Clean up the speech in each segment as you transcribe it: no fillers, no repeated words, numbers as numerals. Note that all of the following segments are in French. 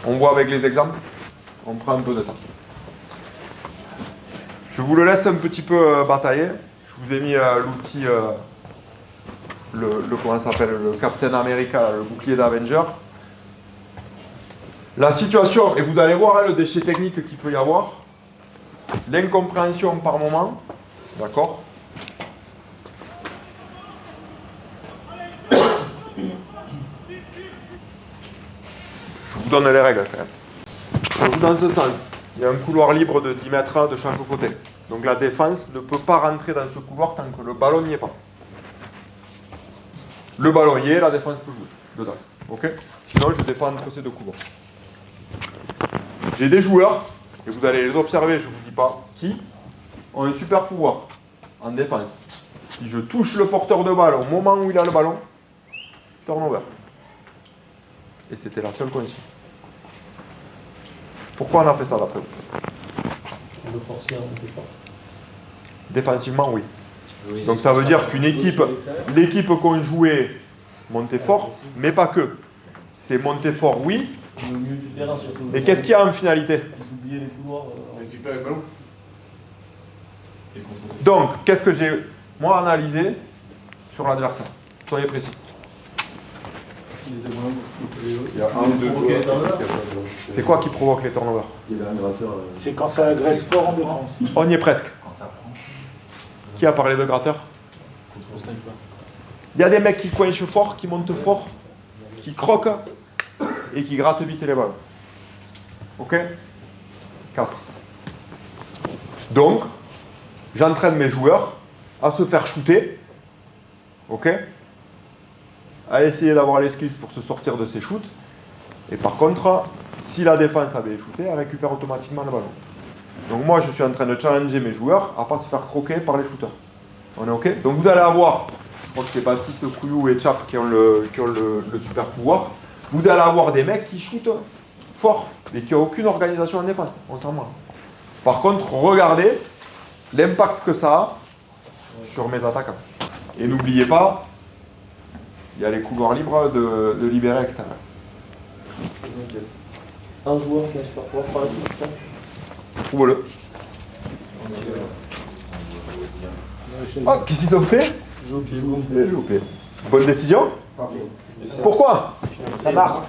On voit avec les exemples. On prend un peu de temps. Je vous le laisse un petit peu batailler. Je vous ai mis l'outil, comment ça s'appelle, le Captain America, le bouclier d'Avenger. La situation, et vous allez voir le déchet technique qu'il peut y avoir, l'incompréhension par moment, d'accord? Je vous donne les règles quand même. Je vous dans ce sens. Il y a un couloir libre de 10 mètres de chaque côté. Donc la défense ne peut pas rentrer dans ce couloir tant que le ballon n'y est pas. Le ballon y est, la défense peut jouer dedans. Ok? Sinon, je défends entre ces deux couloirs. J'ai des joueurs, et vous allez les observer, je ne vous dis pas qui, ont un super pouvoir en défense. Si je touche le porteur de balle au moment où il a le ballon, turnover. Et c'était la seule consigne. Pourquoi on a fait ça d'après vous? On veut forcer à monter fort. Défensivement, oui. Donc ça veut dire qu'une équipe, l'équipe qu'on jouait montait fort, mais pas que. C'est monter fort, oui. Au milieu du terrain, surtout. Mais qu'est-ce qu'il y a en finalité? Ils oubliaient les couloirs. Récupérer le ballon. Donc, qu'est-ce que j'ai, moi, analysé sur l'adversaire? Soyez précis. Il y a un ou deux joueurs. C'est quoi qui provoque les turnovers? Il y avait un gratteur. C'est quand ça agresse fort en défense. On y est presque. Qui a parlé de gratteur? Il y a des mecs qui coinchent fort, qui montent fort, qui croquent et qui grattent vite les balles. Ok? Casse. Donc, j'entraîne mes joueurs à se faire shooter. Ok? À essayer d'avoir les skills pour se sortir de ces shoots. Et par contre, si la défense avait shooté, elle récupère automatiquement le ballon. Donc moi, je suis en train de challenger mes joueurs à ne pas se faire croquer par les shooters. On est OK? Donc vous allez avoir, je crois que c'est Baptiste, Couillou et Chap qui ont le super pouvoir. Vous allez avoir des mecs qui shootent fort, mais qui n'ont aucune organisation en défense. On s'en moque. Par contre, regardez l'impact que ça a sur mes attaquants. Et n'oubliez pas, il y a les couloirs libres de libérer extérieur. Un joueur qui a un super pouvoir par équipe, c'est ça? Trouve-le. Ah, qu'est-ce qu'ils ont fait? JOP. Bonne décision? Pourquoi? Ça marque.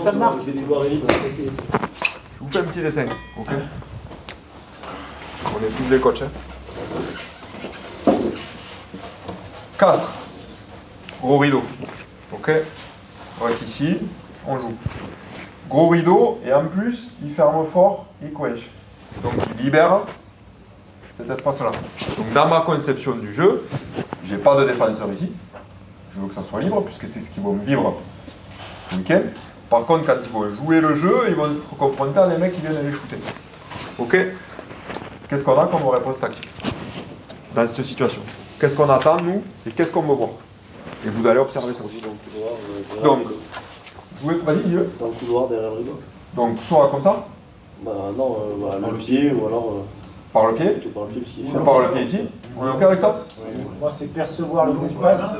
Ça marque. Je vous fais un petit dessin. Ok. On est tous des coachs. Hein. Castres. Gros rideau. Ok. On va ici. On joue. Gros rideau. Et en plus, il ferme fort. Il coince. Donc il libère cet espace-là. Donc dans ma conception du jeu, j'ai pas de défenseur ici. Je veux que ça soit libre, puisque c'est ce qu'ils vont vivre ce week-end. Par contre, quand ils vont jouer le jeu, ils vont être confrontés à des mecs qui viennent les shooter. Ok? Qu'est-ce qu'on a comme réponse tactique dans cette situation? Qu'est-ce qu'on attend, nous, et qu'est-ce qu'on veut voir? Et vous allez observer ça aussi. Donc, vas-y, dis-le. Dans le couloir derrière le rideau. Donc, soit comme ça, Bah non, le pied ou alors. par le pied, Plutôt par le pied aussi. ou par le pied ici. On est OK avec ça? Moi, c'est percevoir les espaces.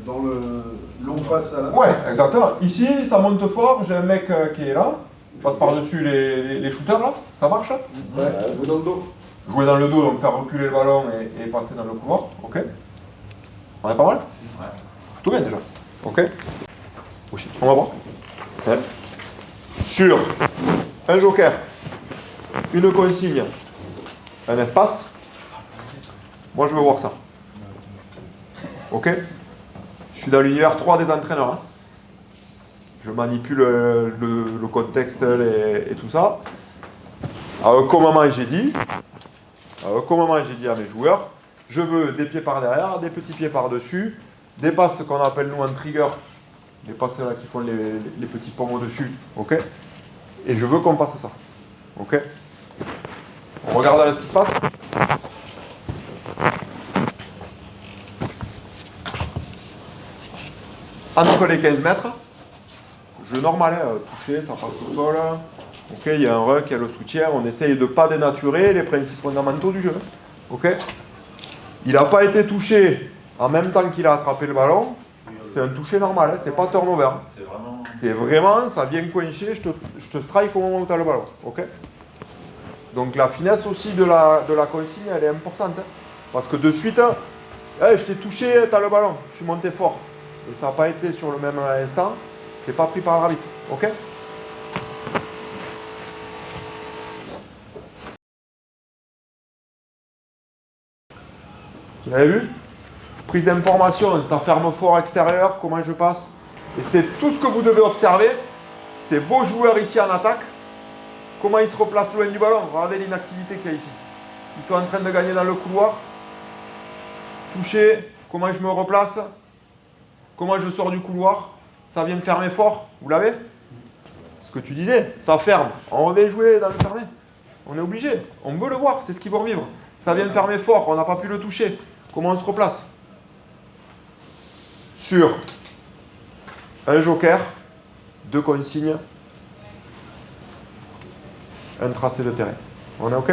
Dans le long passe à la. Ouais, exactement. Ici, ça monte fort, j'ai un mec qui est là, il passe par-dessus les shooters là, ça marche? Ouais, jouer dans le dos. Jouer dans le dos, donc faire reculer le ballon et passer dans le couloir, ok? On est pas mal? Ouais. Tout bien déjà, ok? On va voir. Ouais. Sur un joker, une consigne, un espace, moi je veux voir ça. Ok? Je suis dans l'univers 3 des entraîneurs. Hein. Je manipule le contexte et tout ça. À aucun moment j'ai dit à mes joueurs, je veux des pieds par derrière, des petits pieds par-dessus, des passes qu'on appelle nous en trigger, des passes là qui font les petits pommes au-dessus, ok? Et je veux qu'on passe ça, ok? On regarde ce qui se passe. Entre les 15 mètres, je normal, toucher, ça passe au sol. Ok, il y a un ruck, il y a le soutien, on essaye de ne pas dénaturer les principes fondamentaux du jeu. Ok? Il n'a pas été touché en même temps qu'il a attrapé le ballon, C'est un toucher normal, hein, c'est pas turnover. C'est vraiment. C'est vraiment, ça vient coincer, je te strike au moment où tu as le ballon. Ok. Donc la finesse aussi de la consigne, elle est importante. Hein, parce que de suite, hey, je t'ai touché, tu as le ballon, je suis monté fort. Et ça n'a pas été sur le même instant, c'est pas pris par l'arbitre. Ok. Vous avez vu? Prise d'information, ça ferme fort extérieur, comment je passe. Et c'est tout ce que vous devez observer. C'est vos joueurs ici en attaque. Comment ils se replacent loin du ballon. Regardez l'inactivité qu'il y a ici. Ils sont en train de gagner dans le couloir. Toucher, comment je me replace. Comment je sors du couloir. Ça vient me fermer fort. Vous l'avez? Ce que tu disais, ça ferme. On va jouer dans le fermé. On est obligé. On veut le voir, c'est ce qu'ils vont vivre. Ça vient me fermer fort, on n'a pas pu le toucher. Comment on se replace? Sur un joker, 2 consignes, un tracé de terrain. On est OK?